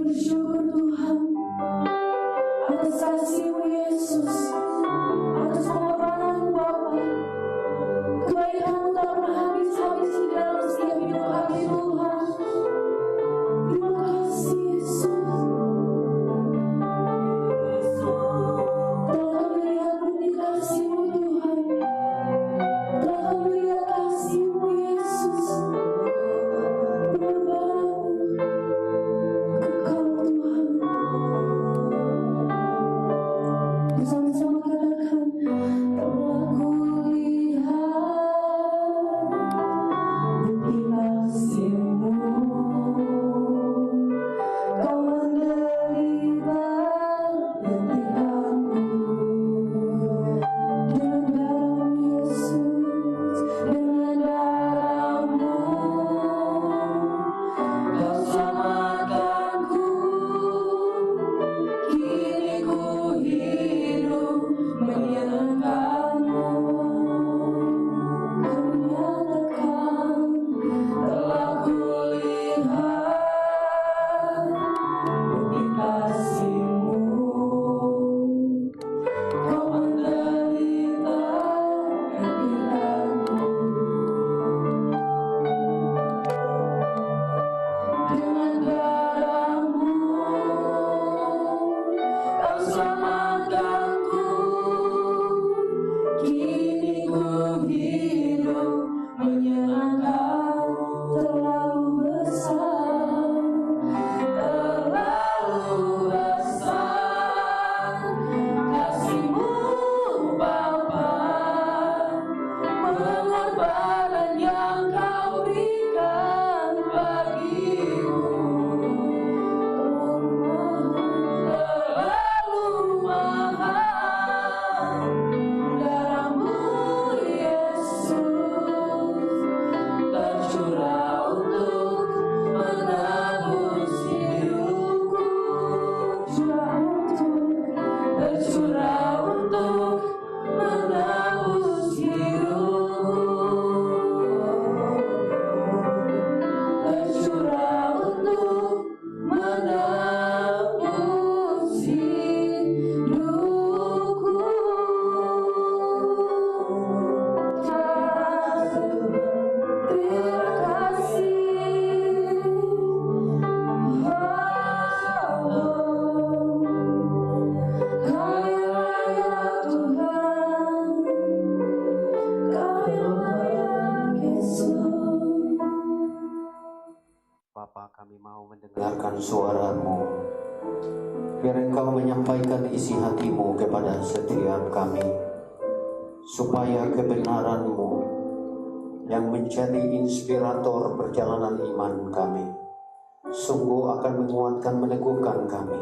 bersyukur Tuhan atas kasih-Mu Yesus, atas pengorbanan Bapa. Kebaikan-Mu tak pernah habis-habis di dalam setiap hidup kami Tuhan. Terima kasih Yesus. Telah kami lihat bukti kasih-Mu Tuhan. Telah kami lihat kasih-Mu Yesus. Pengorbanan-Mu kekal Tuhan. Bersama-sama katakan, telah kulihat bukti kasih-Mu. Kau menderita gantikanku. Dengan darah Yesus, dengan darah-Mu, Kau selamatkanku. Kini ku hidup menyenangkan-Mu. Kau menyatakan, telah kulihat bukti kasih-Mu. Kau menderita gantikanku. Dengan darah-Mu, Kau selamatkanku. Kini ku hidup menyenangkan-Mu. Terlalu besar, terlalu besar kasih-Mu Bapa. Pengorbanan yang Kau berikan bagiku terlalu mahal. Darah-Mu Yesus tercurah untuk menebus hidupku. Tercurah untuk menebus hidupku. Tercurah untuk menebus hidupku. Terima kasih. Kaya raya Tuhan, kaya raya Yesus. Bapa, kami mau mendengarkan suara-Mu. Biar Engkau menyampaikan isi hati-Mu kepada setiap kami, supaya kebenaran-Mu yang menjadi inspirator perjalanan iman kami sungguh akan menguatkan, meneguhkan kami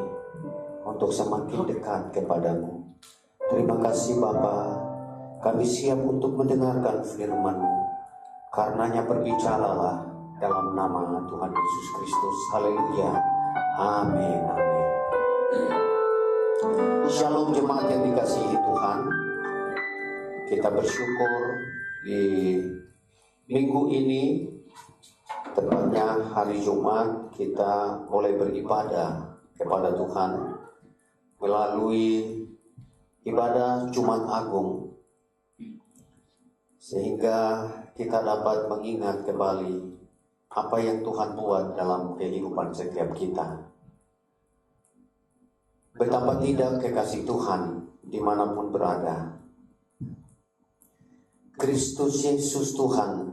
untuk semakin dekat kepada-Mu. Terima kasih Bapa, kami siap untuk mendengarkan firman-Mu. Karenanya berbicaralah dalam nama Tuhan Yesus Kristus. Haleluya. Amin. Amin. Shalom jemaat yang dikasihi Tuhan. Kita bersyukur di minggu ini, tepatnya hari Jumat, kita boleh beribadah kepada Tuhan melalui ibadah Jumat Agung, sehingga kita dapat mengingat kembali apa yang Tuhan buat dalam kehidupan setiap kita. Betapa tidak kekasih Tuhan dimanapun berada, Kristus Yesus Tuhan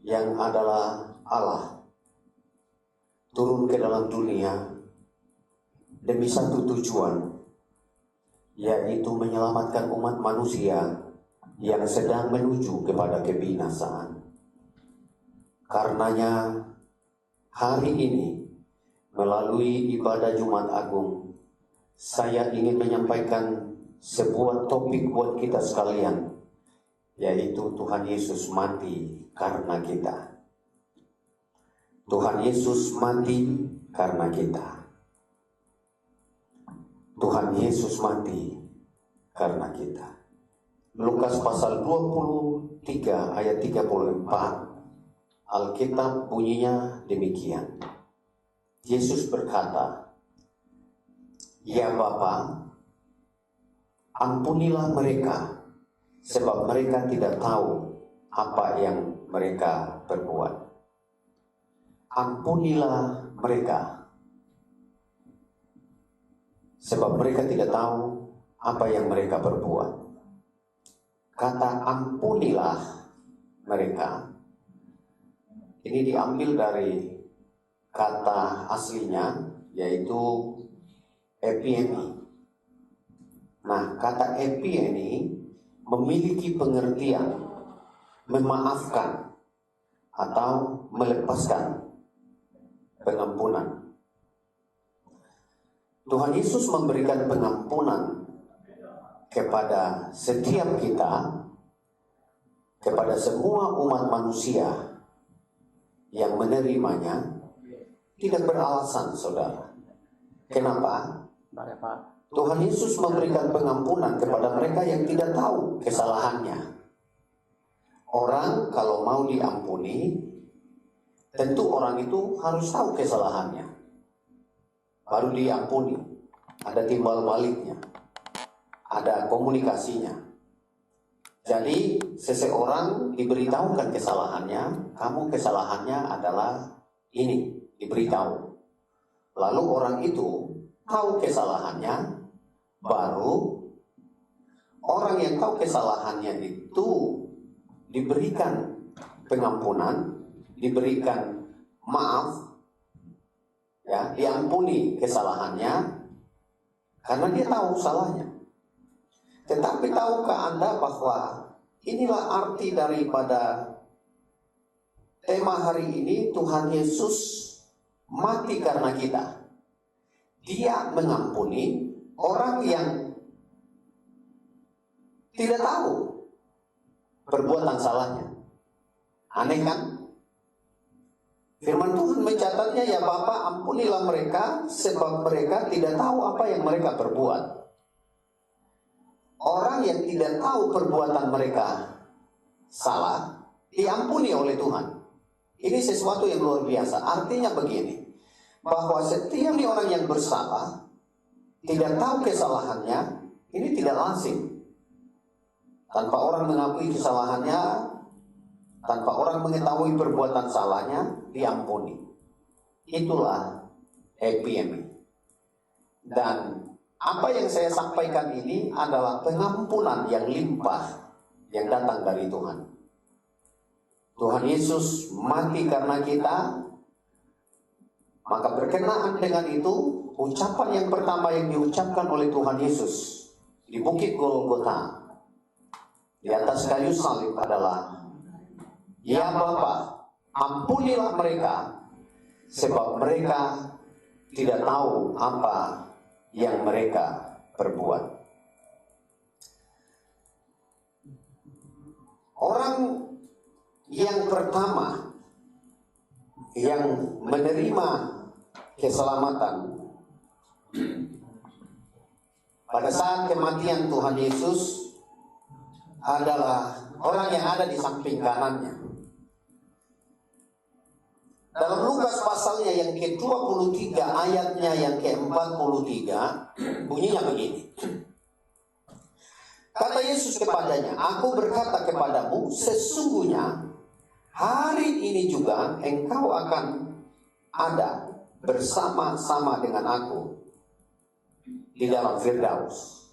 yang adalah Allah turun ke dalam dunia demi satu tujuan, yaitu menyelamatkan umat manusia yang sedang menuju kepada kebinasaan. Karenanya hari ini melalui ibadah Jumat Agung, saya ingin menyampaikan sebuah topik buat kita sekalian, yaitu Tuhan Yesus mati karena kita. Tuhan Yesus mati karena kita. Tuhan Yesus mati karena kita. Lukas pasal 23 ayat 34, Alkitab bunyinya demikian. Yesus berkata, "Ya Bapa, ampunilah mereka, sebab mereka tidak tahu apa yang mereka berbuat." Ampunilah mereka, sebab mereka tidak tahu apa yang mereka berbuat. Kata ampunilah mereka ini diambil dari kata aslinya, yaitu epiemi. Nah, kata epiemi memiliki pengertian memaafkan atau melepaskan pengampunan. Tuhan Yesus memberikan pengampunan kepada setiap kita, kepada semua umat manusia yang menerimanya, tidak beralasan, saudara. Kenapa? Tuhan Yesus memberikan pengampunan kepada mereka yang tidak tahu kesalahannya. Orang kalau mau diampuni, tentu orang itu harus tahu kesalahannya, baru diampuni. Ada timbal baliknya, ada komunikasinya. Jadi seseorang diberitahukan kesalahannya, kamu kesalahannya adalah ini, diberitahu. Lalu orang itu tahu kesalahannya, baru orang yang tahu kesalahannya itu diberikan pengampunan, diberikan maaf, ya, diampuni kesalahannya karena dia tahu salahnya. Tetapi tahukah Anda bahwa inilah arti daripada tema hari ini, Tuhan Yesus mati karena kita. Dia mengampuni orang yang tidak tahu perbuatan salahnya. Aneh kan? Firman Tuhan mencatatnya, "Ya Bapa, ampunilah mereka, sebab mereka tidak tahu apa yang mereka perbuat." Orang yang tidak tahu perbuatan mereka salah, diampuni oleh Tuhan. Ini sesuatu yang luar biasa. Artinya begini, bahwa setiap orang yang bersalah, tidak tahu kesalahannya, ini tidak lazim. Tanpa orang mengakui kesalahannya, tanpa orang mengetahui perbuatan salahnya, diampuni. Itulah epiemi. Dan apa yang saya sampaikan ini adalah pengampunan yang limpah yang datang dari Tuhan. Tuhan Yesus mati karena kita, maka berkenaan dengan itu, ucapan yang pertama yang diucapkan oleh Tuhan Yesus di Bukit Golgota, di atas kayu salib adalah, "Ya Bapa, ampunilah mereka, sebab mereka tidak tahu apa yang mereka perbuat." Orang yang pertama yang menerima keselamatan pada saat kematian Tuhan Yesus adalah orang yang ada di samping kanannya. Dalam Lukas pasalnya yang ke-23 ayatnya yang ke-43 bunyinya begini. Kata Yesus kepadanya, "Aku berkata kepadamu, sesungguhnya hari ini juga engkau akan ada bersama-sama dengan aku di dalam Firdaus."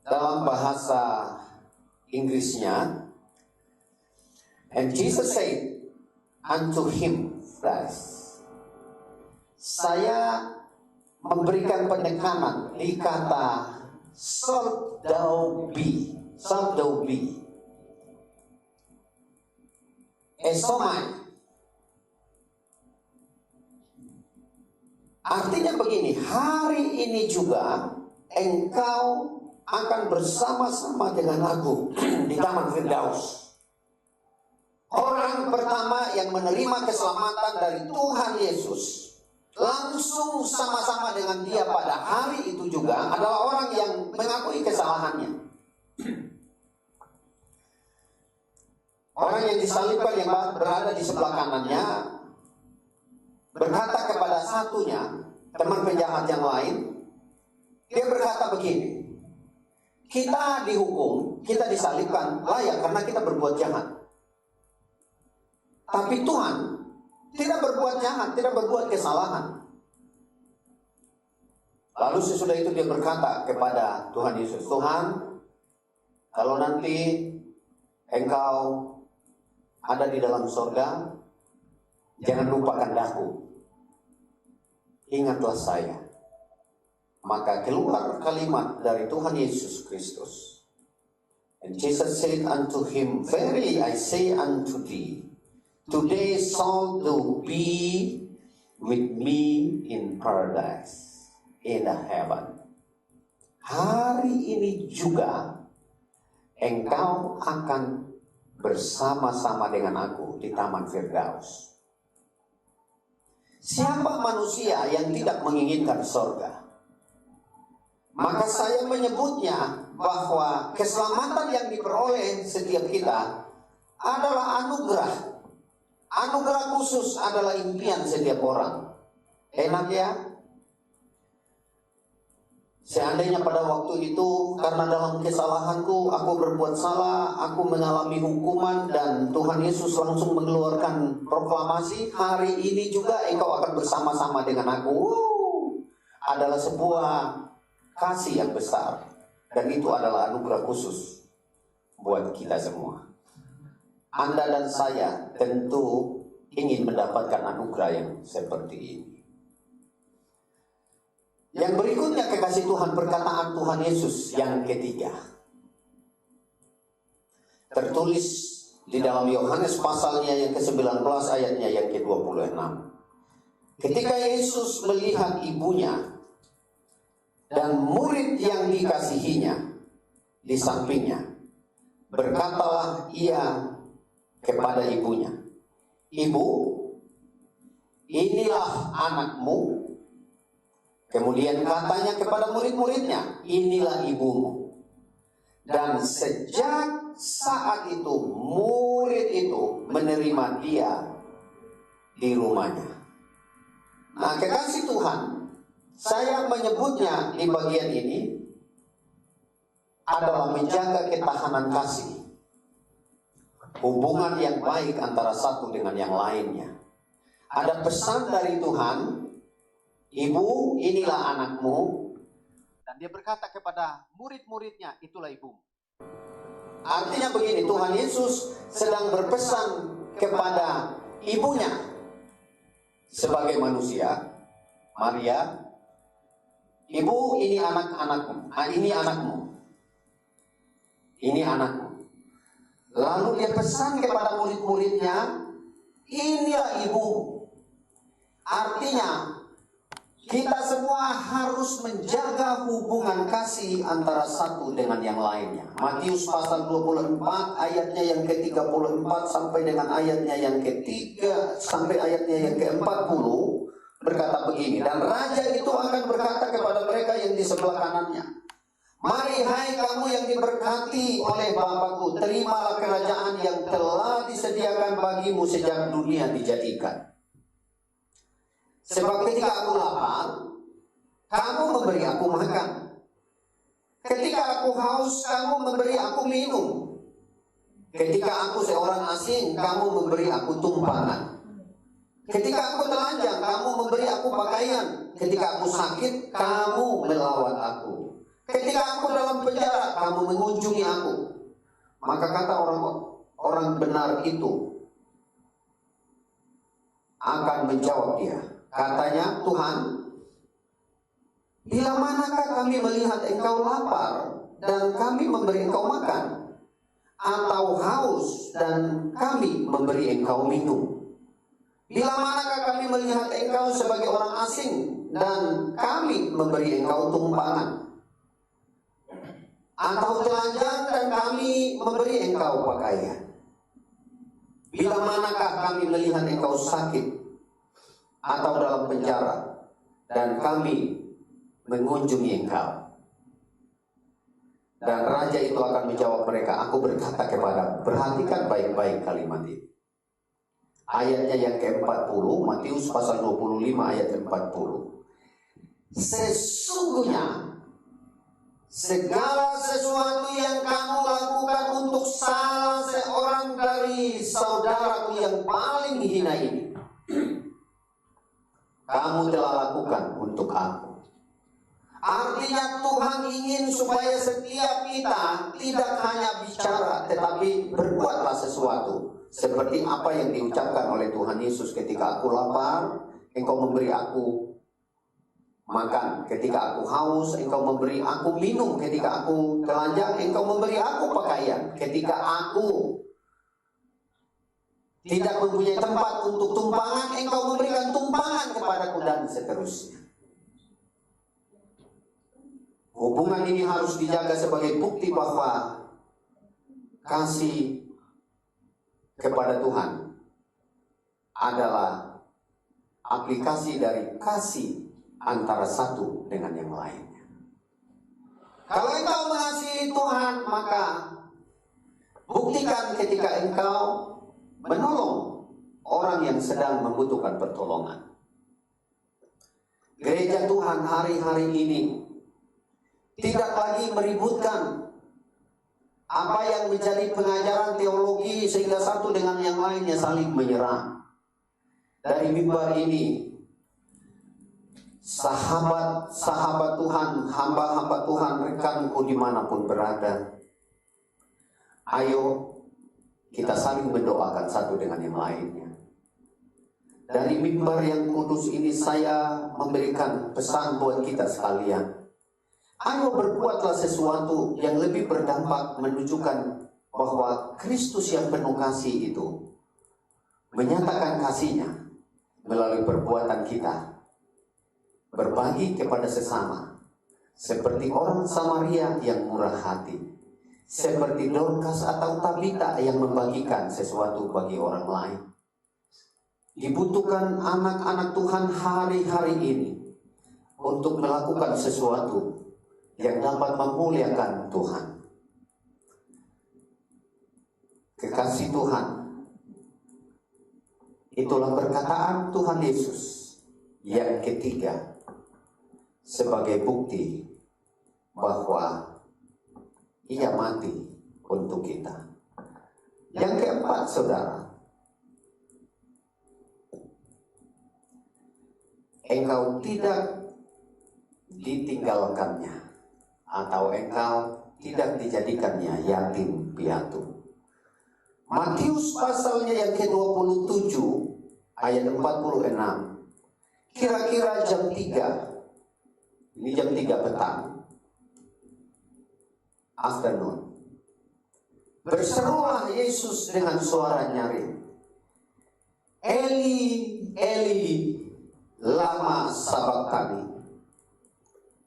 Dalam bahasa Inggrisnya, "And Jesus said unto him thus." Saya memberikan penekanan di kata "shalt thou be", "shalt thou be", esomai. Artinya begini, hari ini juga engkau akan bersama-sama dengan aku di Taman Firdaus. Orang pertama yang menerima keselamatan dari Tuhan Yesus, langsung sama-sama dengan dia pada hari itu juga adalah orang yang mengakui kesalahannya. Orang yang disalibkan yang berada di sebelah kanannya berkata kepada satunya, teman penjahat yang lain, dia berkata begini, kita dihukum, kita disalibkan layak karena kita berbuat jahat. Tapi Tuhan tidak berbuat jahat, tidak berbuat kesalahan. Lalu sesudah itu dia berkata kepada Tuhan Yesus, Tuhan, kalau nanti Engkau ada di dalam sorga, jangan lupakan aku. Ingatlah saya. Maka keluar kalimat dari Tuhan Yesus Kristus. And Jesus said unto him, Verily I say unto thee, today shalt thou be with me in paradise, in the heaven. Hari ini juga engkau akan bersama-sama dengan aku di Taman Firdaus. Siapa manusia yang tidak menginginkan sorga? Maka saya menyebutnya bahwa keselamatan yang diperoleh setiap kita adalah anugerah. Anugerah khusus adalah impian setiap orang. Enak ya? Seandainya pada waktu itu karena dalam kesalahanku aku berbuat salah, aku mengalami hukuman dan Tuhan Yesus langsung mengeluarkan proklamasi, hari ini juga engkau akan bersama-sama dengan aku. Adalah sebuah kasih yang besar dan itu adalah anugerah khusus buat kita semua. Anda dan saya tentu ingin mendapatkan anugerah yang seperti ini. Yang berikutnya kekasih Tuhan, perkataan Tuhan Yesus yang ketiga. Tertulis di dalam Yohanes pasalnya yang ke-19 ayatnya yang ke-26. Ketika Yesus melihat ibunya dan murid yang dikasihinya di sampingnya, berkatalah ia kepada ibunya, Ibu, inilah anakmu. Kemudian katanya kepada murid-muridnya, inilah ibumu. Dan sejak saat itu, murid itu menerima dia di rumahnya. Nah, kekasih Tuhan, saya menyebutnya di bagian ini adalah menjaga ketahanan kasih. Hubungan yang baik antara satu dengan yang lainnya. Ada pesan dari Tuhan, Ibu, inilah anakmu. Dan dia berkata kepada murid-muridnya, itulah ibumu. Artinya begini, Tuhan Yesus sedang berpesan kepada ibunya sebagai manusia, Maria, Ibu, ini anak-anakmu. Ini anakmu. Ini anakmu. Lalu dia pesan kepada murid-muridnya, inilah ibumu. Artinya, kita semua harus menjaga hubungan kasih antara satu dengan yang lainnya. Matius pasal 24 ayatnya yang ke-34 sampai dengan ayatnya yang ke-3 sampai ayatnya yang ke-40 berkata begini. Dan raja itu akan berkata kepada mereka yang di sebelah kanannya, Mari hai kamu yang diberkati oleh Bapakku, terimalah kerajaan yang telah disediakan bagimu sejak dunia dijadikan. Sebab ketika aku lapar, kamu memberi aku makan. Ketika aku haus, kamu memberi aku minum. Ketika aku seorang asing, kamu memberi aku tumpangan. Ketika aku telanjang, kamu memberi aku pakaian. Ketika aku sakit, kamu melawat aku. Ketika aku dalam penjara, kamu mengunjungi aku. Maka kata orang benar itu akan menjawab dia. Katanya, Tuhan, bila manakah kami melihat engkau lapar dan kami memberi engkau makan, atau haus dan kami memberi engkau minum? Bila manakah kami melihat engkau sebagai orang asing dan kami memberi engkau tumpangan, atau telanjang dan kami memberi engkau pakaian? Bila manakah kami melihat engkau sakit atau dalam penjara dan kami mengunjungi engkau? Dan raja itu akan menjawab mereka, aku berkata kepada, perhatikan baik-baik kalimat ini. ayatnya yang ke-40, Matius pasal 25 ayat 40. Sesungguhnya segala sesuatu yang kamu lakukan untuk salah seorang dari saudaraku yang paling hina ini, kamu telah lakukan untuk aku. Artinya Tuhan ingin supaya setiap kita tidak hanya bicara, tetapi berbuatlah sesuatu. Seperti apa yang diucapkan oleh Tuhan Yesus, ketika aku lapar, engkau memberi aku makan. Ketika aku haus, engkau memberi aku minum. Ketika aku telanjang, engkau memberi aku pakaian. Ketika aku tidak mempunyai tempat untuk tumpangan, engkau memberikan tumpangan kepadaku, dan seterusnya. Hubungan ini harus dijaga sebagai bukti bahwa kasih kepada Tuhan adalah aplikasi dari kasih antara satu dengan yang lainnya. Kalau engkau mengasihi Tuhan, maka buktikan ketika engkau menolong orang yang sedang membutuhkan pertolongan. Gereja Tuhan hari-hari ini tidak lagi meributkan apa yang menjadi pengajaran teologi sehingga satu dengan yang lainnya saling menyerang. Dari mimbar ini, sahabat Tuhan, hamba-hamba Tuhan, rekanku dimanapun berada, ayo kita saling mendoakan satu dengan yang lainnya. Dari mimbar yang kudus ini saya memberikan pesan buat kita sekalian. Ayo berbuatlah sesuatu yang lebih berdampak, menunjukkan bahwa Kristus yang penuh kasih itu menyatakan kasihnya melalui perbuatan kita. Berbagi kepada sesama, seperti orang Samaria yang murah hati, seperti Dorcas atau Tabita yang membagikan sesuatu bagi orang lain. Dibutuhkan anak-anak Tuhan hari-hari ini untuk melakukan sesuatu yang dapat memuliakan Tuhan. Kekasih Tuhan, itulah perkataan Tuhan Yesus yang ketiga, sebagai bukti bahwa Ia mati untuk kita. Yang keempat, saudara, engkau tidak ditinggalkannya atau engkau tidak dijadikannya yatim piatu. Matius pasalnya yang ke-27 ayat 46. Kira-kira jam 3. Ini jam 3 petang. Afternoon. Berserulah Yesus dengan suara nyaring, Eli, Eli, lama sabachthani.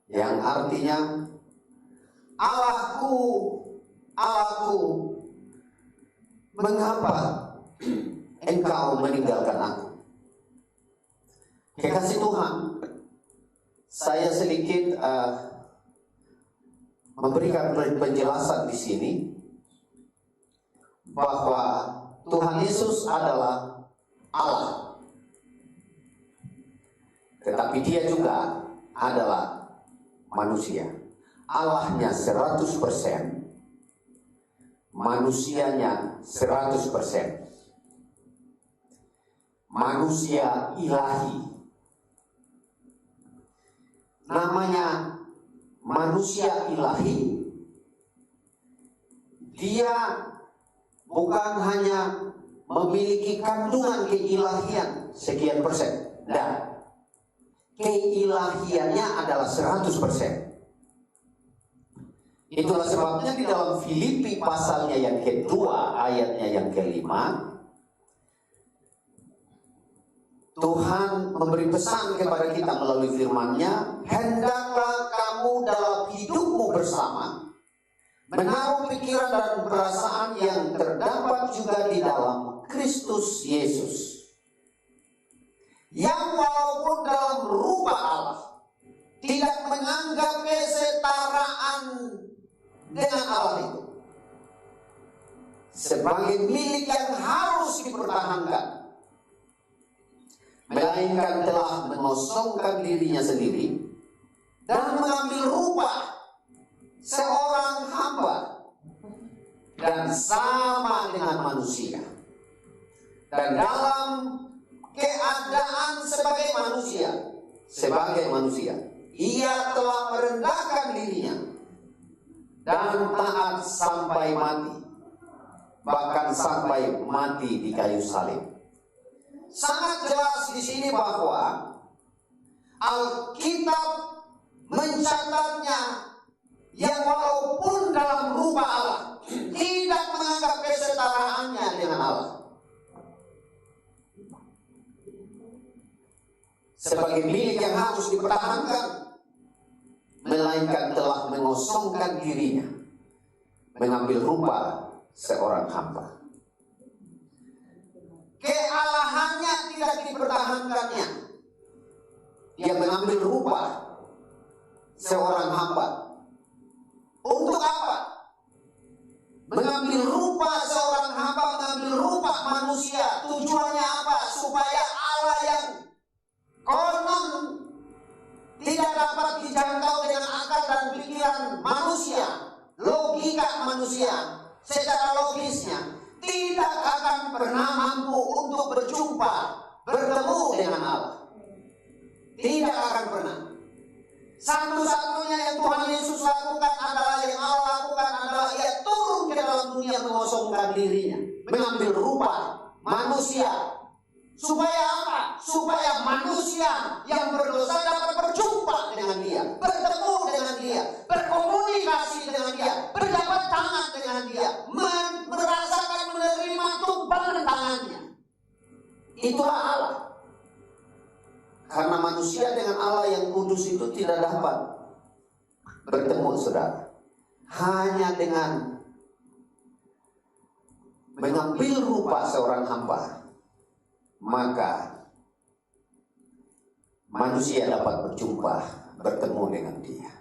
Yang artinya, Allahku, Allahku, mengapa engkau meninggalkan aku? Kekasih Tuhan, saya sedikit memberikan penjelasan di sini bahwa Tuhan Yesus adalah Allah, tetapi Dia juga adalah manusia. Allahnya 100%, manusianya 100%. Manusia ilahi. Namanya manusia ilahi. Dia bukan hanya memiliki kandungan keilahian sekian persen. Dan keilahiannya adalah 100%. Itulah sebabnya di dalam Filipi pasalnya yang kedua, ayatnya yang kelima, Tuhan memberi pesan kepada kita melalui firman-Nya, hendaklah kamu dalam hidupmu bersama menaruh pikiran dan perasaan yang terdapat juga di dalam Kristus Yesus, yang walaupun dalam rupa Allah tidak menganggap kesetaraan dengan Allah itu sebagai milik yang harus dipertahankan, melainkan telah mengosongkan dirinya sendiri dan mengambil rupa seorang hamba dan sama dengan manusia. Dan dalam keadaan sebagai manusia, ia telah merendahkan dirinya dan taat sampai mati, bahkan sampai mati di kayu salib. Sangat jelas di sini bahwa Alkitab mencatatnya yang walaupun dalam rupa Allah tidak menganggap kesetaraannya dengan Allah sebagai milik yang harus dipertahankan, melainkan telah mengosongkan dirinya, mengambil rupa seorang hamba. Kealahannya tidak dipertahankannya. Dia mengambil rupa seorang hamba. Untuk apa? Mengambil rupa seorang hamba, mengambil rupa manusia. Tujuannya apa? Supaya Allah yang konon tidak dapat dijangkau dengan akal dan pikiran manusia, logika manusia, secara logisnya tidak akan pernah mampu untuk bertemu dengan Allah. Tidak akan pernah. Satu-satunya yang Tuhan Yesus lakukan adalah, yang Allah lakukan adalah, ia turun ke dalam dunia mengosongkan dirinya, mengambil rupa manusia. Supaya apa? Supaya manusia yang berdosa dapat berjumpa dengan dia, bertemu dengan dia, berkomunikasi dengan dia, berjabat tangan dengan dia, merasakan, menerima tumpangan tangannya. Itulah Allah. Karena manusia dengan Allah yang kudus itu tidak dapat bertemu, saudara. Hanya dengan mengambil rupa seorang hamba, maka manusia dapat bertemu dengan dia.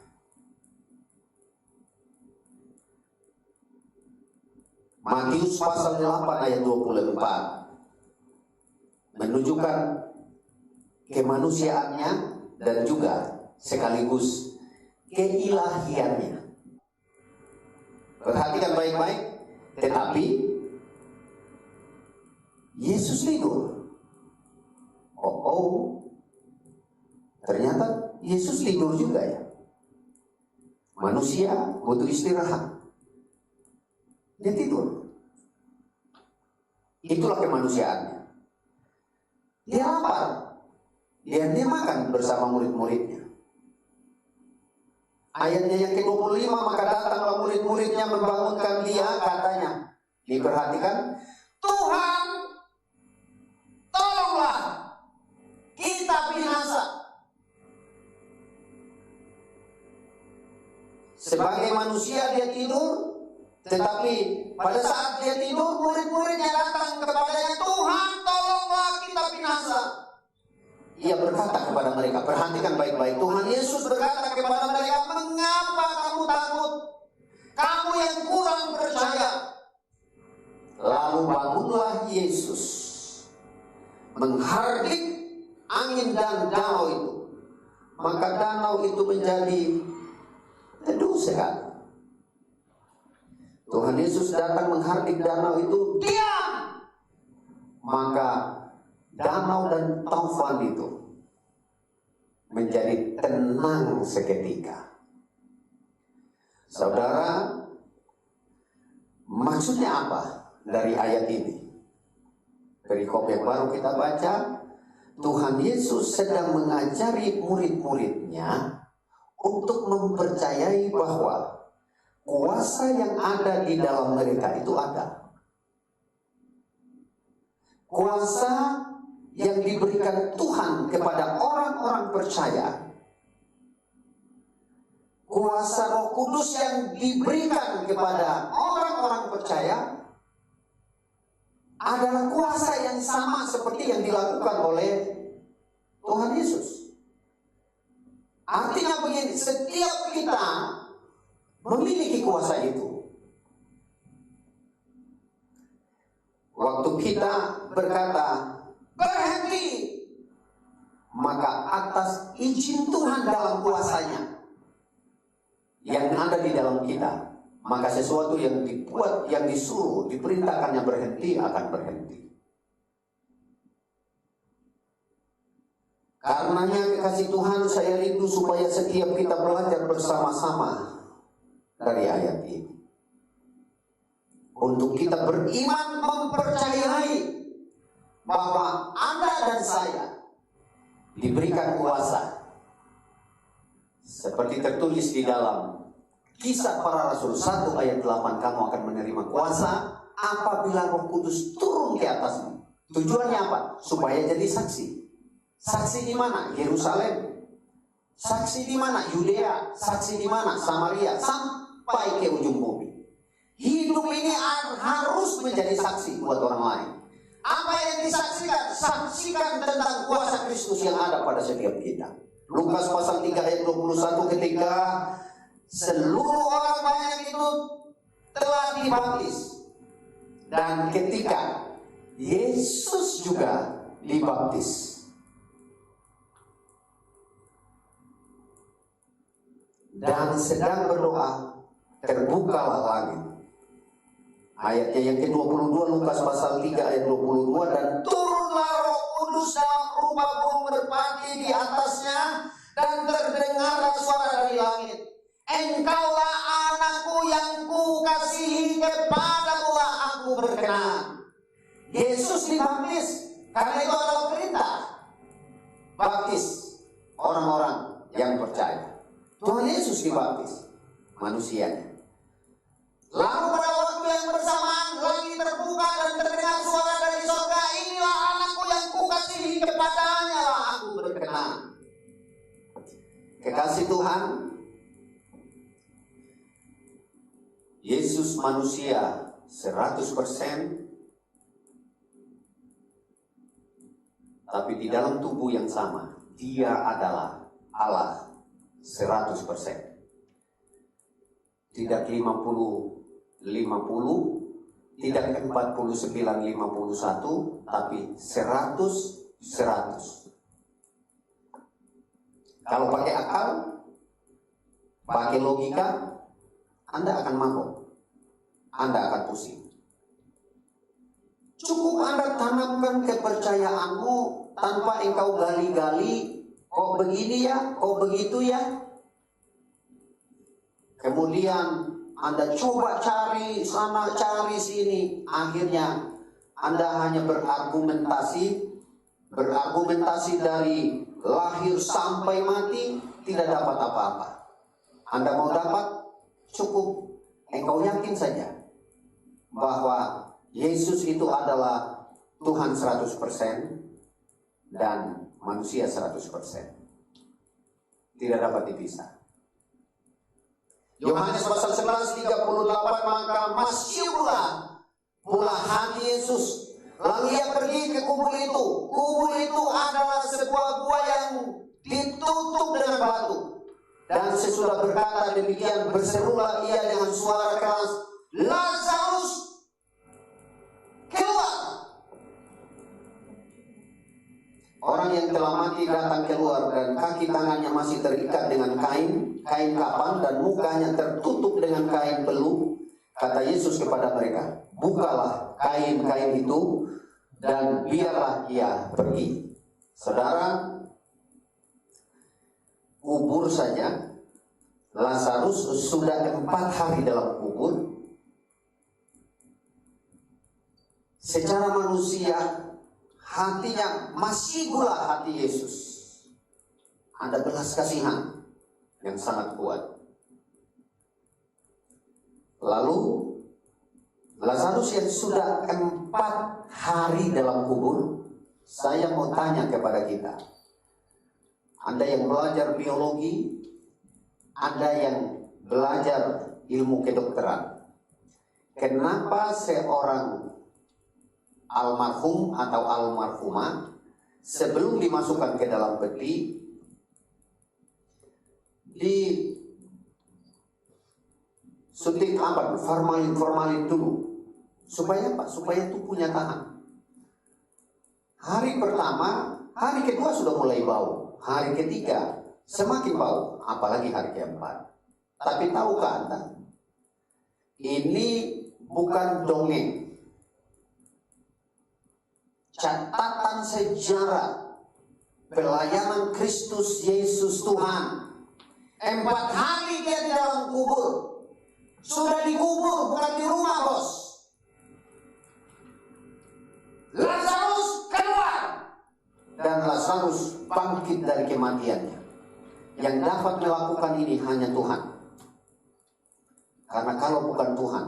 Matius pasal 8 ayat 24 menunjukkan kemanusiaannya dan juga sekaligus keilahiannya. Perhatikan baik-baik. Tetapi Yesus tidur. Ternyata Yesus tidur juga ya. Manusia butuh istirahat. Dia tidur. Itulah kemanusiaannya. Dia lapar. Dia makan bersama murid-muridnya. Ayatnya yang ke-25, maka datanglah murid-muridnya membangunkan dia, katanya. Diperhatikan, Tuhan, tolonglah, kita binasa. Sebagai manusia dia tidur, tetapi pada saat dia tidur, murid-muridnya datang kepadanya, Tuhan, tolonglah, kita binasa. Ia berkata kepada mereka, perhatikan baik-baik, Tuhan Yesus berkata kepada mereka, mengapa kamu takut? Kamu yang kurang percaya. Lalu bangunlah Yesus, menghardik angin dan danau itu. Maka danau itu menjadi teduh sekali. Tuhan Yesus datang menghardik danau itu, diam! Maka danau dan taufan itu menjadi tenang seketika. Saudara, maksudnya apa dari ayat ini? Perikop yang baru kita baca, Tuhan Yesus sedang mengajari murid-muridnya untuk mempercayai bahwa kuasa yang ada di dalam mereka itu ada. Kuasa yang diberikan Tuhan kepada orang-orang percaya. Kuasa Roh Kudus yang diberikan kepada orang-orang percaya adalah kuasa yang sama seperti yang dilakukan oleh Tuhan Yesus. Artinya begini, setiap kita memiliki kuasa itu. Waktu kita berkata, berhenti, maka atas izin Tuhan dalam kuasanya yang ada di dalam kita, maka sesuatu yang dibuat, yang disuruh, diperintahkannya berhenti akan berhenti. Karenanya kekasih Tuhan, saya rindu supaya setiap kita belajar bersama-sama dari ayat ini. Untuk kita beriman mempercayai bahwa Anda dan saya diberikan kuasa. Seperti tertulis di dalam Kisah Para Rasul 1 ayat 8, kamu akan menerima kuasa apabila Roh Kudus turun ke atasmu. Tujuannya apa? Supaya jadi saksi. Saksi di mana? Yerusalem. Saksi di mana? Yudea. Saksi di mana? Samaria. Sampai ke ujung bumi. Hidup ini harus menjadi saksi buat orang lain. Apa yang disaksikan? Saksikan tentang kuasa Kristus yang ada pada setiap kita. Lukas pasal 3 ayat 21, ketika seluruh orang banyak itu telah dibaptis. Dan ketika Yesus juga dibaptis, dan sedang berdoa, terbukalah langit. Ayatnya yang ke-22, Lukas pasal 3 ayat 22, dan turunlah Roh Kudus dalam rupa burung merpati di atasnya, dan terdengarlah suara dari langit, engkaulah anakku yang kukasihi, kepadamulah aku berkenan. Yesus dibaptis, karena itu adalah perintah. Baptis orang-orang yang percaya. Tuhan Yesus dibaptis, manusianya. Lalu pada waktu yang bersamaan langit terbuka dan terdengar suara dari surga, inilah anakku yang kukasihi, kepadanya lah aku berkenan. Kekasih Tuhan, Yesus manusia 100%, tapi di dalam tubuh yang sama, dia adalah Allah 100%. Tidak 50-50, tidak 49-51, tapi 100-100. Kalau pakai akal, pakai logika, Anda akan mabuk, Anda akan pusing. Cukup Anda tanamkan kepercayaanmu tanpa engkau gali-gali, kok begini ya, kok begitu ya. Kemudian Anda coba cari sana, cari sini. Akhirnya Anda hanya berargumentasi dari lahir sampai mati, tidak dapat apa-apa. Anda mau dapat, cukup engkau yakin saja bahwa Yesus itu adalah Tuhan 100% dan manusia 100%. Tidak dapat dipisah. Yohanes pasal 11:38, maka masyurlah pula hati Yesus. Lalu ia pergi ke kubur itu. Kubur itu adalah sebuah gua yang ditutup dengan batu. Dan sesudah berkata demikian, berserulah ia dengan suara keras, Lazarus, keluar. Orang yang telah mati datang keluar, dan kaki tangannya masih terikat dengan kain kapan, dan mukanya tertutup dengan kain peluh. Kata Yesus kepada mereka, bukalah kain-kain itu dan biarlah ia pergi. Saudara, kubur saja, Lazarus sudah 4 hari dalam kubur. Secara manusia, hatinya masih gula hati Yesus. Ada belas kasihan yang sangat kuat. Lalu Lazarus yang sudah 4 hari dalam kubur, saya mau tanya kepada kita. Anda yang belajar biologi, Anda yang belajar ilmu kedokteran, kenapa seorang almarhum atau almarhumah sebelum dimasukkan ke dalam peti disuntik apa? Formalin dulu. Supaya apa? Supaya tubuhnya tahan. Hari pertama hari kedua sudah mulai bau, hari ketiga semakin bau, apalagi hari keempat. Tapi tahukah Anda, ini bukan dongeng, catatan sejarah pelayanan Kristus Yesus Tuhan. 4 hari dia di dalam kubur. Sudah dikubur, bukan di rumah, bos. Lazarus keluar. Dan Lazarus bangkit dari kematiannya. Yang dapat melakukan ini hanya Tuhan. Karena kalau bukan Tuhan,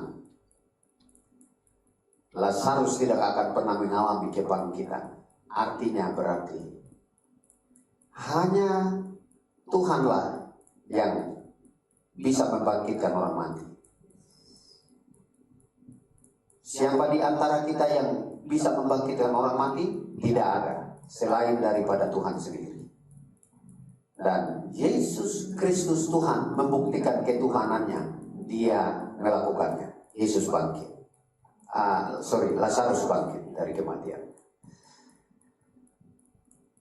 Lazarus tidak akan pernah mengalami kebangkitan. Artinya berarti hanya Tuhanlah yang bisa membangkitkan orang mati. Siapa di antara kita yang bisa membangkitkan orang mati? Tidak ada, selain daripada Tuhan sendiri. Dan Yesus Kristus Tuhan membuktikan ketuhanannya. Dia melakukannya. Yesus bangkit. Lazarus bangkit dari kematian.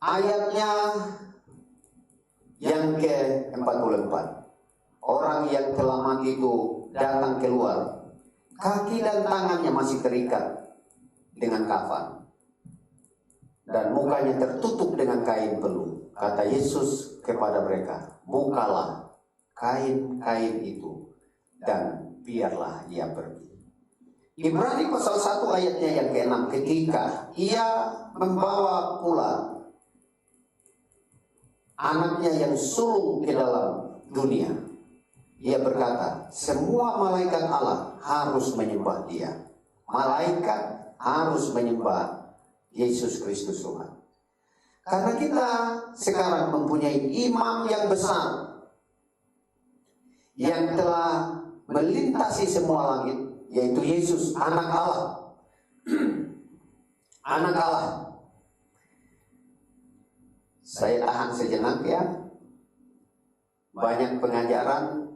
Ayatnya yang ke-44. Orang yang telah mati itu datang keluar. Kaki dan tangannya masih terikat dengan kafan. Dan mukanya tertutup dengan kain peluh. Kata Yesus kepada mereka, bukalah kain-kain itu dan biarlah ia pergi. Ibrani pasal 1 ayatnya yang ke-6, ketika ia membawa pula anaknya yang sulung ke dalam dunia, ia berkata, semua malaikat Allah harus menyembah dia. Malaikat harus menyembah Yesus Kristus Tuhan. Karena kita sekarang mempunyai imam yang besar yang telah melintasi semua langit, yaitu Yesus, anak Allah. Anak Allah. Saya tahan sejenak ya. Banyak pengajaran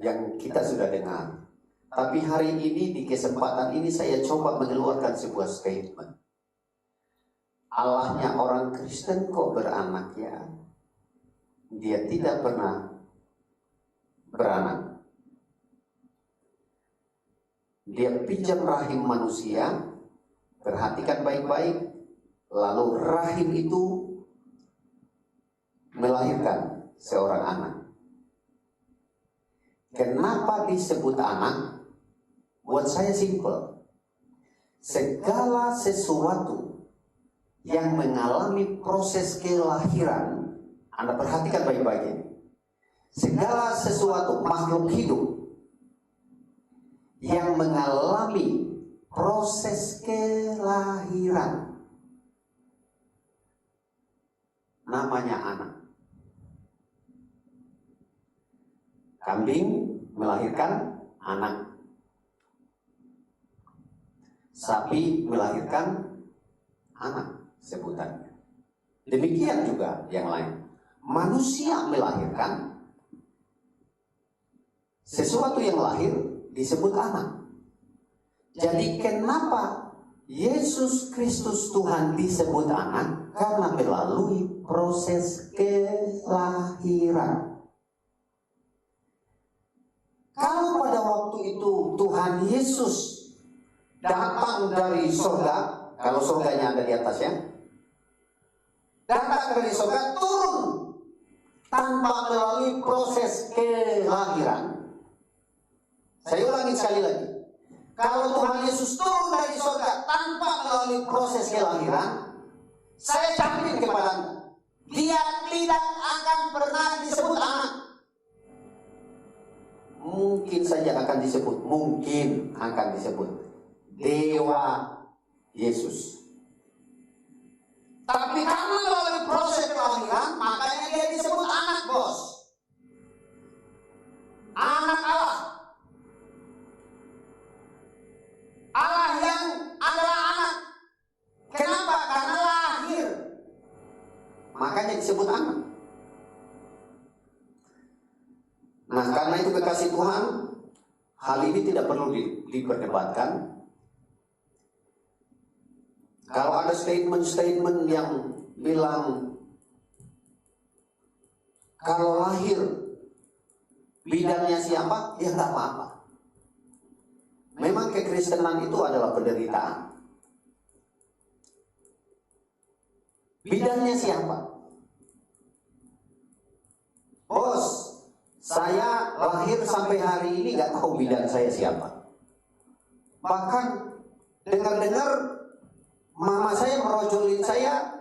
yang kita sudah dengar. Tapi hari ini di kesempatan ini saya coba mengeluarkan sebuah statement. Allahnya orang Kristen kok beranak ya? Dia tidak pernah beranak. Dia pinjam rahim manusia. Perhatikan baik-baik. Lalu rahim itu melahirkan seorang anak. Kenapa disebut anak? Buat saya simpel. Segala sesuatu yang mengalami proses kelahiran, Anda perhatikan baik-baik ini. Segala sesuatu makhluk hidup yang mengalami proses kelahiran namanya anak. Kambing melahirkan anak. Sapi melahirkan anak, sebutannya. Demikian juga yang lain. Manusia melahirkan sesuatu yang lahir disebut anak. Jadi kenapa Yesus Kristus Tuhan disebut anak? Karena melalui proses kelahiran. Kalau pada waktu itu Tuhan Yesus datang dari surga, kalau surganya ada di atas ya, datang dari surga turun tanpa melalui proses kelahiran. Saya ulangi sekali lagi. Kalau Tuhan Yesus turun dari surga tanpa melalui proses kelahiran, saya jamin kepada Anda, dia tidak akan pernah disebut anak. Mungkin saja akan disebut Dewa Yesus. Tapi karena melalui proses kelahiran, makanya dia disebut anak, bos. Anak Allah. Allah yang adalah anak. Kenapa? Karena lahir. Makanya disebut anak. Nah, karena itu kekasih Tuhan, hal ini tidak perlu diperdebatkan. Kalau ada statement-statement yang bilang kalau lahir bidannya siapa, ya nggak apa-apa. Memang kekristenan itu adalah penderitaan. Bidannya siapa? Bos, saya lahir sampai hari ini nggak tahu bidan saya siapa. Bahkan dengar-dengar mama saya merojolin saya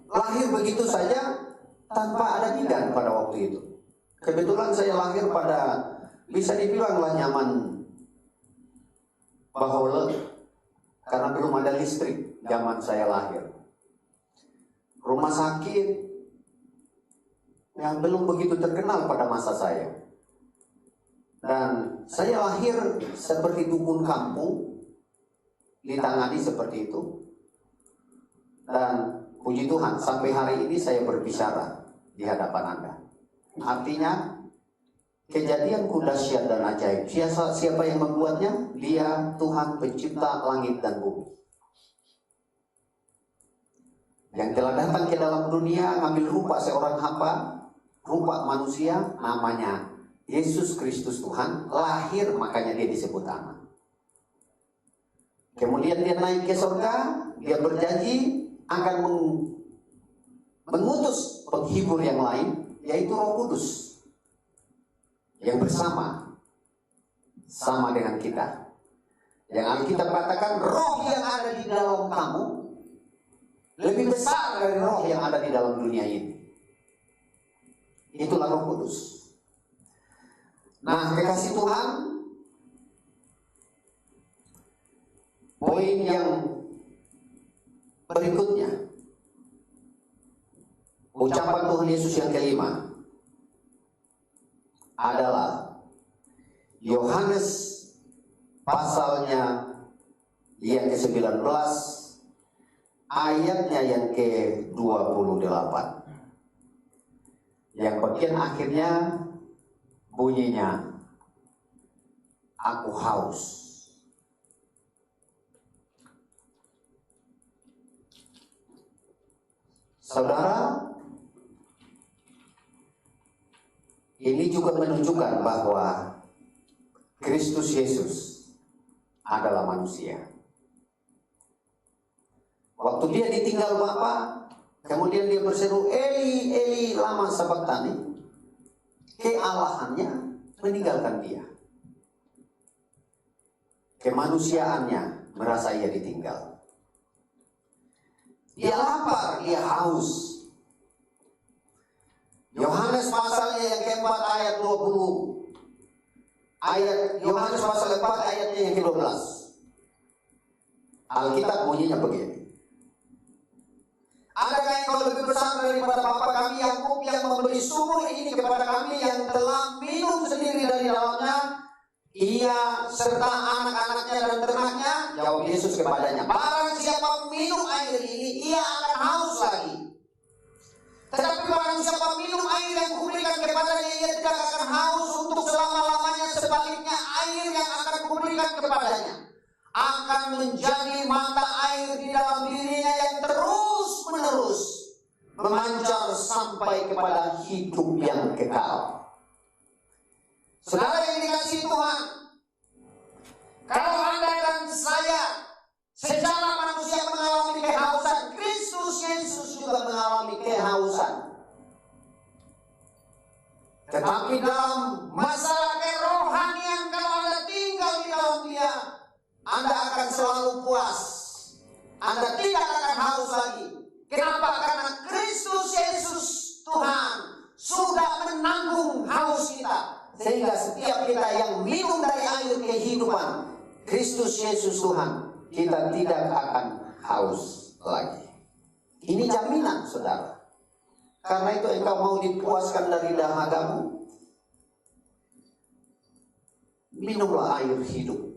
lahir begitu saja tanpa ada bidan pada waktu itu. Kebetulan saya lahir pada, bisa dibilanglah nyaman bahwa karena belum ada listrik zaman saya lahir. Rumah sakit yang belum begitu terkenal pada masa saya. Dan saya lahir seperti dukun kampung, ditangani seperti itu. Dan puji Tuhan, sampai hari ini saya berbicara di hadapan Anda. Artinya, kejadianku dahsyat dan ajaib. Siapa yang membuatnya? Dia Tuhan pencipta langit dan bumi, yang telah datang ke dalam dunia, ngambil rupa seorang hamba, rupa manusia, namanya Yesus Kristus Tuhan, lahir, makanya dia disebut anak. Kemudian dia naik ke surga, dia berjanji akan mengutus penghibur yang lain, yaitu Roh Kudus, yang sama dengan kita. Yang Alkitab katakan, roh yang ada di dalam kamu lebih besar dari roh yang ada di dalam dunia ini. Itulah Roh Kudus. Nah, kekasih Tuhan, poin yang berikutnya, ucapan Tuhan Yesus yang kelima adalah Yohanes pasalnya yang ke-19 ayatnya yang ke-28, yang bagian akhirnya bunyinya, aku haus. Saudara, ini juga menunjukkan bahwa Kristus Yesus adalah manusia. Waktu dia ditinggal Bapa, kemudian dia berseru, Eli, Eli, lama sabachthani. Kealahannya meninggalkan dia. Kemanusiaannya merasa ia ditinggal. Dia lapar, dia haus. Yohanes pasalnya yang keempat ayat 20. Yohanes pasal 4 ayatnya yang ke-12. Alkitab bunyinya begini. Adakah engkau lebih besar daripada Bapa kami Yakub yang memberi sumur ini kepada kami, yang telah minum sendiri dari dalamnya, ia serta anak-anaknya dan ternaknya? Jawab Yesus kepadanya, barang siapa minum air ini, ia akan haus lagi. Tetapi barang siapa minum air yang kuberikan kepadanya, ia tidak akan haus untuk selama-lamanya. Sebaliknya, air yang akan kuberikan kepadanya akan menjadi mata air di dalam dirinya yang terus-menerus memancar sampai kepada hidup yang kekal. Saudara yang dikasihi Tuhan, kalau Anda dan saya secara manusia mengalami kehausan, Kristus Yesus juga mengalami kehausan. Tetapi dalam masalah kerohanian, kalau Anda tinggal di dalam Dia, Anda akan selalu puas. Anda tidak akan haus lagi. Kenapa? Karena Kristus Yesus Tuhan sudah menanggung haus kita. Sehingga setiap kita yang minum dari air kehidupan Kristus Yesus Tuhan, kita tidak akan haus lagi. Ini jaminan, saudara. Karena itu engkau mau dipuaskan dari dahagamu, minumlah air hidup.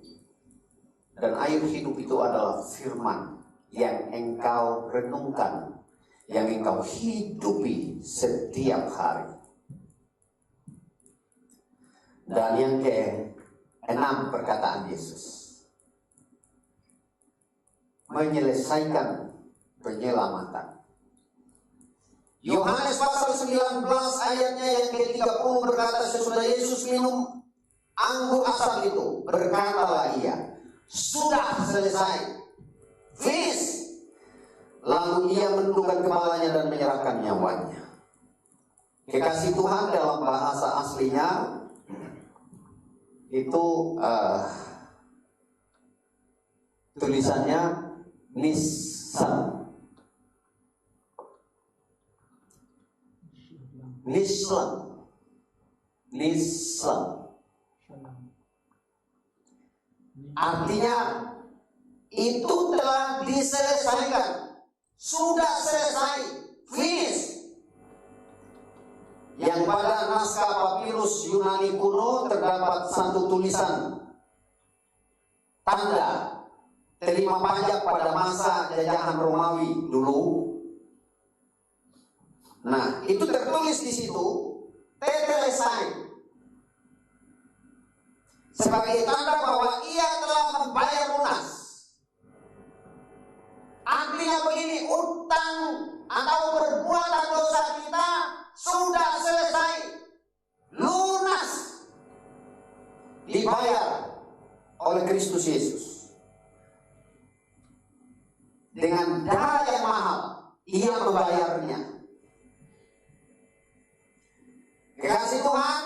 Dan air hidup itu adalah firman yang engkau renungkan, yang engkau hidupi setiap hari. Dan yang ke-6 perkataan Yesus, menyelesaikan penyelamatan. Yohanes pasal 19 ayatnya yang ke-30 berkata, sesudah Yesus minum anggur asam itu, berkatalah ia, sudah selesai, finish. Lalu ia menundukkan kepalanya dan menyerahkan nyawanya. Kekasih Tuhan dalam bahasa aslinya itu tulisannya Nissan. Artinya itu telah diselesaikan, sudah selesai, finish. Yang pada naskah papirus Yunani kuno terdapat satu tulisan tanda terima pajak pada masa jajahan Romawi dulu. Nah, itu tertulis di situ tetelestai, sebagai tanda bahwa ia telah membayar lunas. Artinya begini, utang atau perbuatan dosa kita sudah selesai, lunas, dibayar oleh Kristus Yesus. Dengan darah yang mahal, ia membayarnya. Kekasih Tuhan,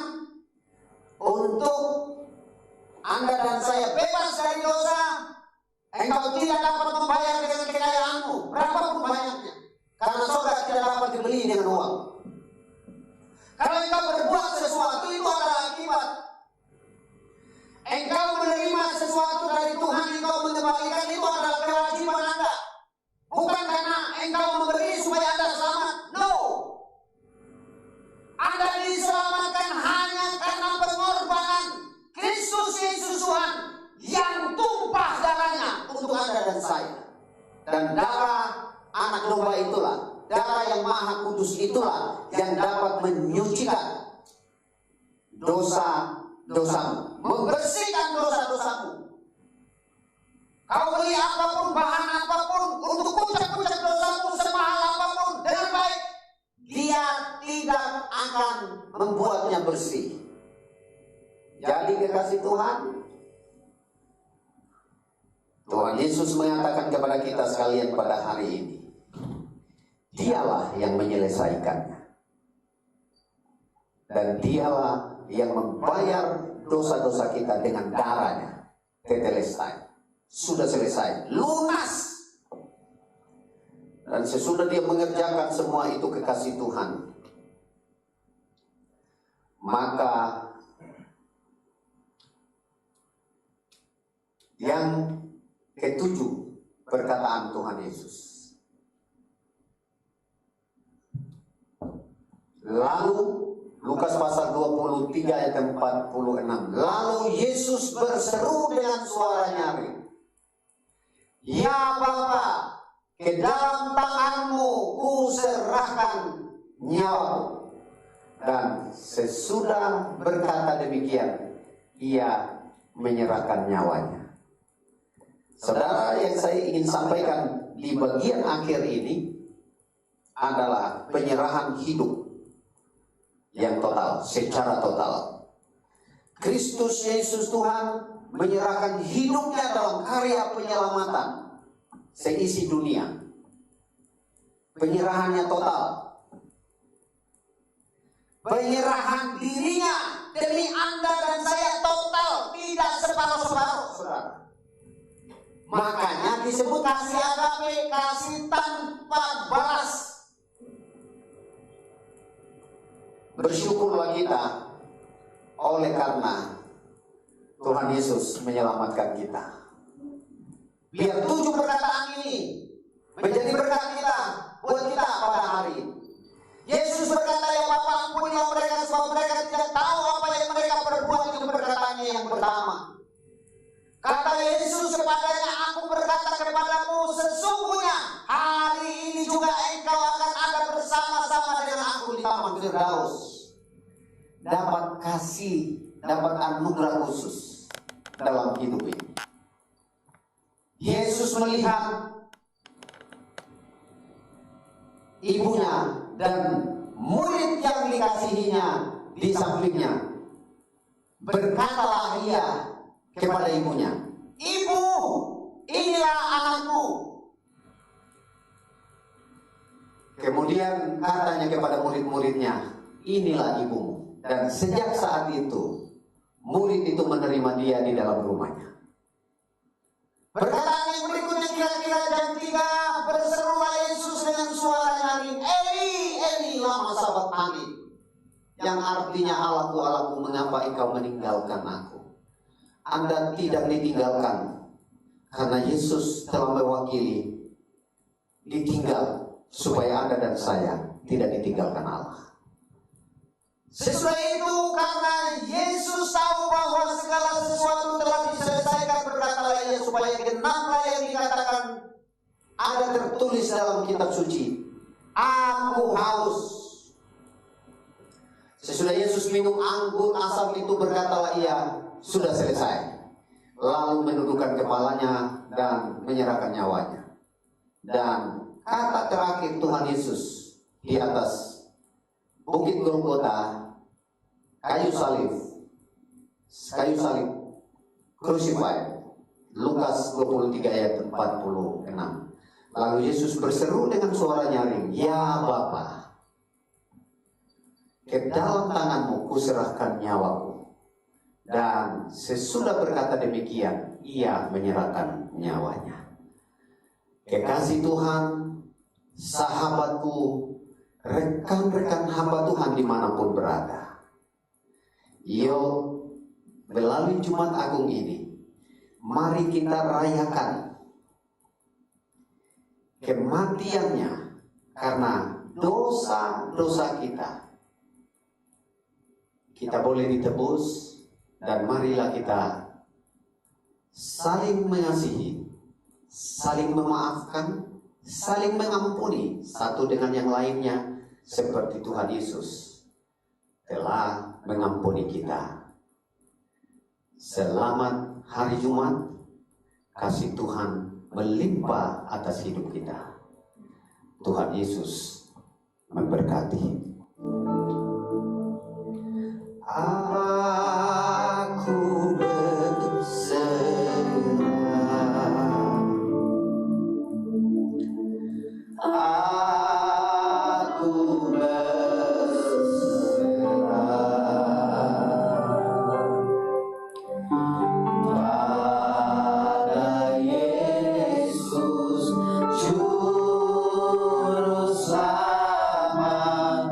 untuk Anda dan saya bebas dari dosa, engkau tidak dapat membayar dengan kekayaanmu, berapapun banyaknya, karena surga tidak dapat dibeli dengan uang. Kalau engkau berbuat sesuatu, itu adalah akibat. Engkau menerima sesuatu dari Tuhan, engkau mengembalikan, itu adalah kewajiban Anda. Bukan karena engkau memberi supaya Anda selamat. No. Anda diselamatkan hanya karena pengorbanan Kristus Yesus Tuhan yang tumpah darahnya untuk Anda dan saya. Dan darah anak domba itulah, darah yang maha kudus itulah yang dapat menyucikan dosa-dosamu, membersihkan dosa-dosamu. Kau beli apapun, bahan apapun, untuk puncak-puncak dosamu semahal apapun, dengan baik, dia tidak akan membuatnya bersih. Jadi kekasih Tuhan, Tuhan Yesus mengatakan kepada kita sekalian pada hari ini, dialah yang menyelesaikannya. Dan dialah yang membayar dosa-dosa kita dengan darahnya. Tetelestai. Sudah selesai, lunas. Dan sesudah dia mengerjakan semua itu kekasih Tuhan, maka yang ketujuh perkataan Tuhan Yesus. Lalu Lukas pasal 23 ayat 46. Lalu Yesus berseru dengan suara nyaring, ya Bapa, ke dalam tanganmu kuserahkan nyawaku. Dan sesudah berkata demikian, ia menyerahkan nyawanya. Saudara, yang saya ingin sampaikan di bagian akhir ini adalah penyerahan hidup yang total, secara total. Kristus Yesus Tuhan menyerahkan hidupnya dalam karya penyelamatan seisi dunia. Penyerahannya total. Penyerahan dirinya demi Anda dan saya total, tidak separuh-separuh, saudara. Makanya disebut kasih agape, kasih tanpa balas. Bersyukurlah kita oleh karena Tuhan Yesus menyelamatkan kita. Biar 7 perkataan ini menjadi berkat kita, buat kita pada hari ini. Yesus berkata, ya Bapa, ampunilah mereka sebab mereka tidak tahu apa yang mereka perbuat. Itu perkataannya yang pertama. Kata Yesus kepadanya, aku berkata kepadamu, sesungguhnya hari ini juga engkau akan ada bersama-sama dengan aku di taman Firdaus. Dapat kasih, dapat anugerah khusus dalam hidup ini. Yesus melihat ibunya dan murid yang dikasihinya di sampingnya. Berkatalah ia kepada ibunya, "Ibu, inilah anakmu." Kemudian katanya kepada murid-muridnya, "Inilah ibumu." Dan sejak saat itu, murid itu menerima dia di dalam rumahnya. Perkataan yang berikutnya kira-kira jam 3, berserulah Yesus dengan suara nyaring, "Eli, Eli, lama sabachthani," yang artinya, "Allahku, Allahku, mengapa engkau meninggalkan aku?" Anda tidak ditinggalkan, karena Yesus telah mewakili ditinggal supaya Anda dan saya tidak ditinggalkan Allah. Sesudah itu, karena Yesus tahu bahwa segala sesuatu telah diselesaikan, berkatalah ia, supaya genaplah yang dikatakan ada tertulis dalam kitab suci, "Aku haus." Sesudah Yesus minum anggur asam itu, berkatalah ia, "Sudah selesai." Lalu menundukkan kepalanya dan menyerahkan nyawanya. Dan kata terakhir Tuhan Yesus di atas Bukit Golgota, kayu salib, crucified, Lukas 23 ayat 46. Lalu Yesus berseru dengan suara nyaring, "Ya Bapa, ke dalam tanganmu kuserahkan nyawaku." Dan sesudah berkata demikian, ia menyerahkan nyawanya. Kekasih Tuhan, sahabatku, rekan-rekan hamba Tuhan dimanapun berada, yuk, melalui Jumat Agung ini, mari kita rayakan kematiannya karena dosa-dosa kita. Kita boleh ditebus, dan marilah kita saling mengasihi, saling memaafkan, saling mengampuni satu dengan yang lainnya, seperti Tuhan Yesus telah mengampuni kita. Selamat hari Jumat, kasih Tuhan melimpah atas hidup kita. Tuhan Yesus memberkati. Aku berserah, aku berserah pada Yesus Juru Selamat.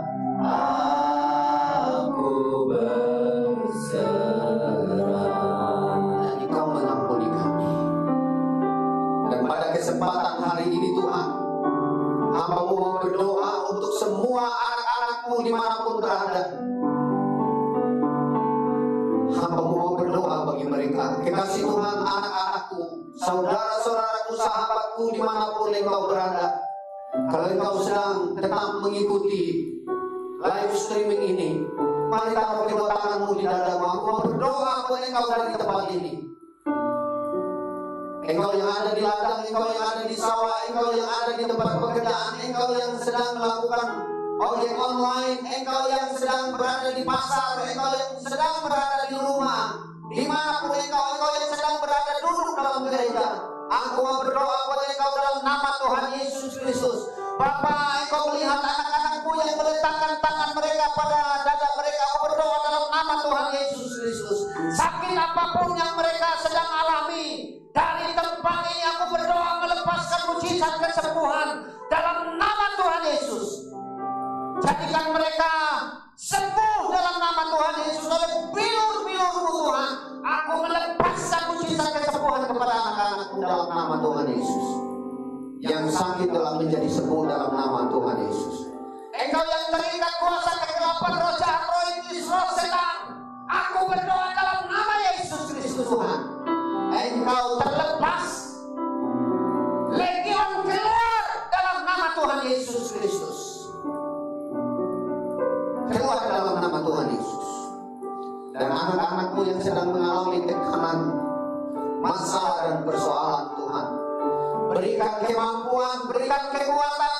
Aku berserah, dan Engkau mengampuni kami. Dan pada kesempatan hari ini Tuhan, hamba-Mu mau berdoa untuk semua anak-anak-Mu dimanapun berada. Hamba-Mu mau berdoa bagi mereka. Kekasih Tuhan, anak-anakku, saudara-saudaraku, sahabatku dimanapun Engkau berada. Kalau Engkau sedang tetap mengikuti live streaming ini, mari taruh kedua tanganmu di dadamu. Aku mau berdoa buat Engkau dari tempat ini. Engkau yang ada di ladang, Engkau yang ada di sawah, Engkau yang ada di tempat pekerjaan, Engkau yang sedang melakukan ojek online, Engkau yang sedang berada di pasar, Engkau yang sedang berada di rumah, dimanapun Engkau yang sedang berada duduk dalam gereja. Aku mau berdoa buat Engkau dalam nama Tuhan Yesus Kristus. Bapa, Engkau melihat anak-anakmu yang meletakkan tangan mereka pada dada mereka. Aku berdoa dalam nama Tuhan Yesus Kristus. Sakit apapun yang mereka sedang alami, dari tempat ini aku berdoa melepaskan mujizat kesembuhan dalam nama Tuhan Yesus. Jadikan mereka sembuh dalam nama Tuhan Yesus. Oleh bilur-bilur-Mu Tuhan, aku melepaskan mujizat kesembuhan kepada anak-anakku dalam nama Tuhan Yesus. Yang sakit telah menjadi sembuh dalam nama Tuhan Yesus. Engkau yang terikat kuasa kegelapan, roh jahat, roh iblis, roh setan, aku berdoa dalam nama Yesus Kristus Tuhan, Engkau terlepas. Legion keluar dalam nama Tuhan Yesus Kristus. Keluar dalam nama Tuhan Yesus. Dan anak-anakmu yang sedang mengalami tekanan, masalah dan persoalan, Tuhan, berikan kemampuan, berikan kekuatan,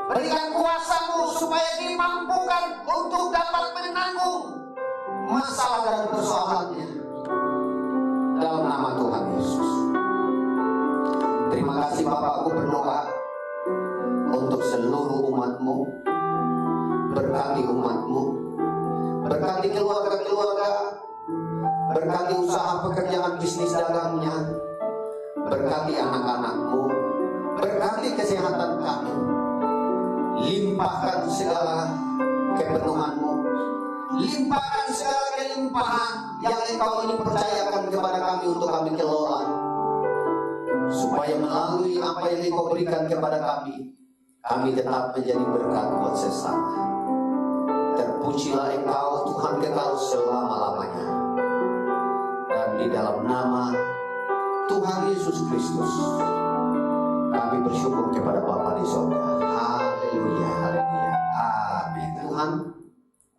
Berikan kuasa-Mu supaya dimampukan untuk dapat menanggung masalah dan persoalannya. Dalam nama Tuhan Yesus. Terima kasih Bapak, aku berdoa untuk seluruh umat-Mu. Berkati umat-Mu. Berkati keluarga-keluarga. Berkati usaha pekerjaan bisnis dagangnya. Berkati anak-anak-Mu. Berkati kesehatan kami. Limpahkan segala kepenuhan-Mu. Limpahkan segala kelimpahan yang Engkau ini percayakan kepada kami untuk kami kelola. Supaya melalui apa yang Engkau berikan kepada kami tetap menjadi berkat buat sesama. Terpujilah Engkau Tuhan kekal selama-lamanya. Dan di dalam nama Tuhan Yesus Kristus kami bersyukur kepada Bapa di surga. Haleluya, haleluya, amin. Tuhan,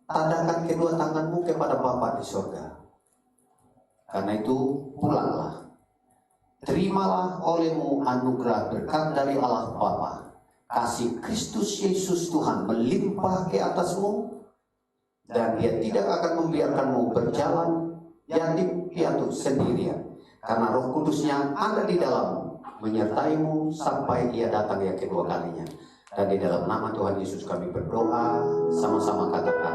tadakan kedua tangan-Mu kepada Bapa di surga. Karena itu pulanglah. Terimalah oleh-Mu anugerah berkat dari Allah Bapa. Kasih Kristus Yesus Tuhan melimpah ke atas-Mu. Dan Dia tidak akan membiarkan-Mu berjalan yatim piatu sendirian. Karena Roh Kudus-Nya ada di dalam menyertai-Mu sampai Dia datang yang kedua kalinya. Dan di dalam nama Tuhan Yesus kami berdoa, sama-sama katakan.